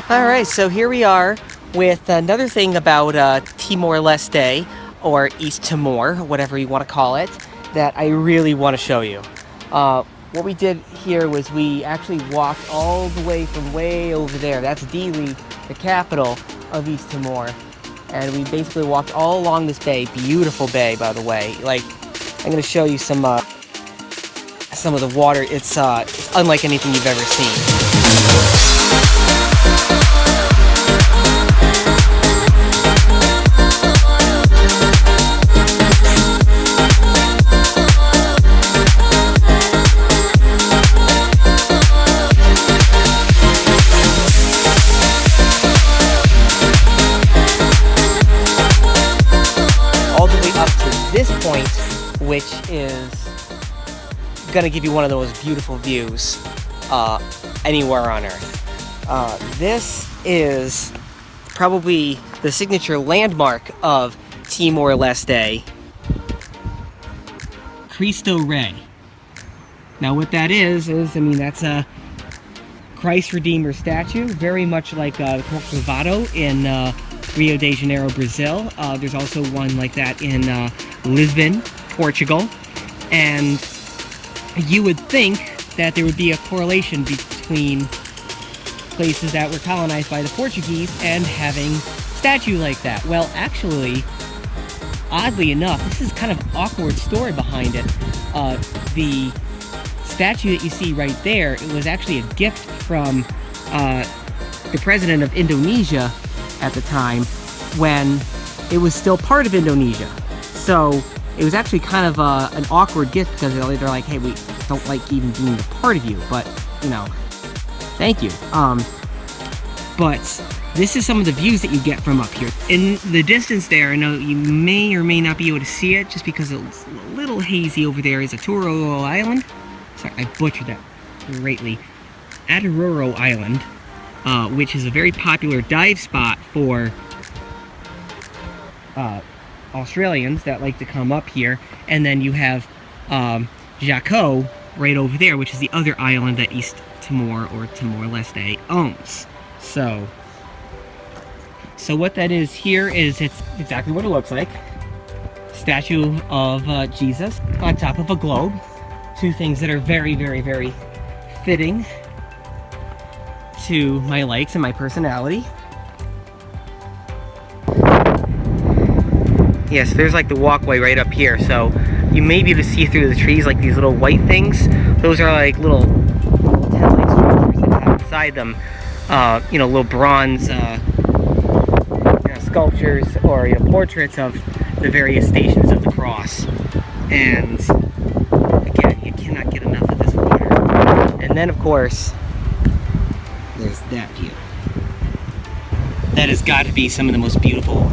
Alright, so here we are with another thing about Timor-Leste, or East Timor, whatever you want to call it, that I really want to show you. What we did here was we actually walked all the way from way over there. That's Dili, the capital of East Timor. And we basically walked all along this bay. Beautiful bay, by the way. Like, I'm going to show you some of the water. It's unlike anything you've ever seen. This point, which is gonna give you one of the most beautiful views anywhere on Earth. This is probably the signature landmark of Timor-Leste, Cristo Rei. Now what that is I mean, that's a Christ Redeemer statue, very much like Corcovado in Rio de Janeiro, Brazil. There's also one like that in Lisbon, Portugal. And you would think that there would be a correlation between places that were colonized by the Portuguese and having a statue like that. Well, actually, oddly enough, this is kind of an awkward story behind it. The statue that you see right there, it was actually a gift from the president of Indonesia at the time, when it was still part of Indonesia. So it was actually kind of an awkward gift, because they're like, hey, we don't like even being a part of you, but, you know, thank you. But this is some of the views that you get from up here. In the distance there, I know you may or may not be able to see it, just because it's a little hazy over there, is Aturoro Island. Sorry, I butchered that greatly. Aturoro Island, which is a very popular dive spot for Australians that like to come up here. And then you have Jaco right over there, which is the other island that East Timor, or Timor-Leste, owns. So what that is here is, it's exactly what it looks like. Statue of Jesus on top of a globe. Two things that are very, very, very fitting to my likes and my personality. Yes, there's like the walkway right up here, so you may be able to see through the trees, like these little white things. Those are like little tent-like structures that have inside them, you know, little bronze sculptures, or portraits of the various stations of the cross. And again, you cannot get enough of this water. And then, of course, there's that view. That has got to be some of the most beautiful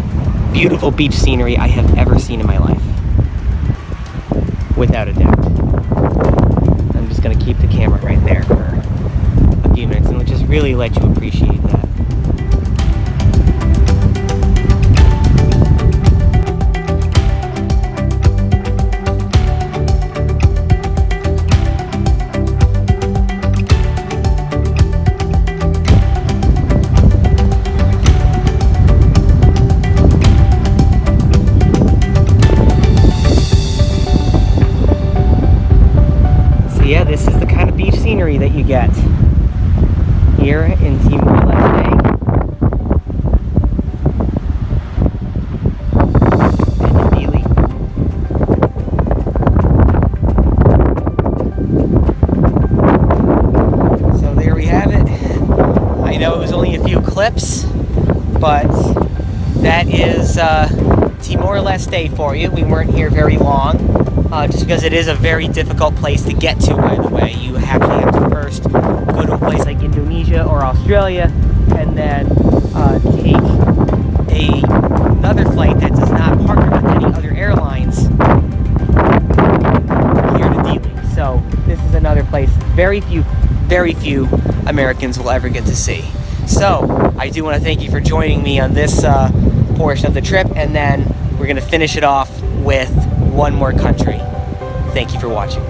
beach scenery I have ever seen in my life. Without a doubt. I'm just going to keep the camera right there for a few minutes and just really let you appreciate that. Yeah, this is the kind of beach scenery that you get here in Timor-Leste and in Dili. So there we have it. I know it was only a few clips, but that is Timor-Leste for you. We weren't here very long. Just because it is a very difficult place to get to, by the way. You actually have to first go to a place like Indonesia or Australia, and then take another flight that does not partner with any other airlines here to Dili. So this is another place very few Americans will ever get to see. So I do want to thank you for joining me on this portion of the trip, and then we're going to finish it off with one more country. Thank you for watching.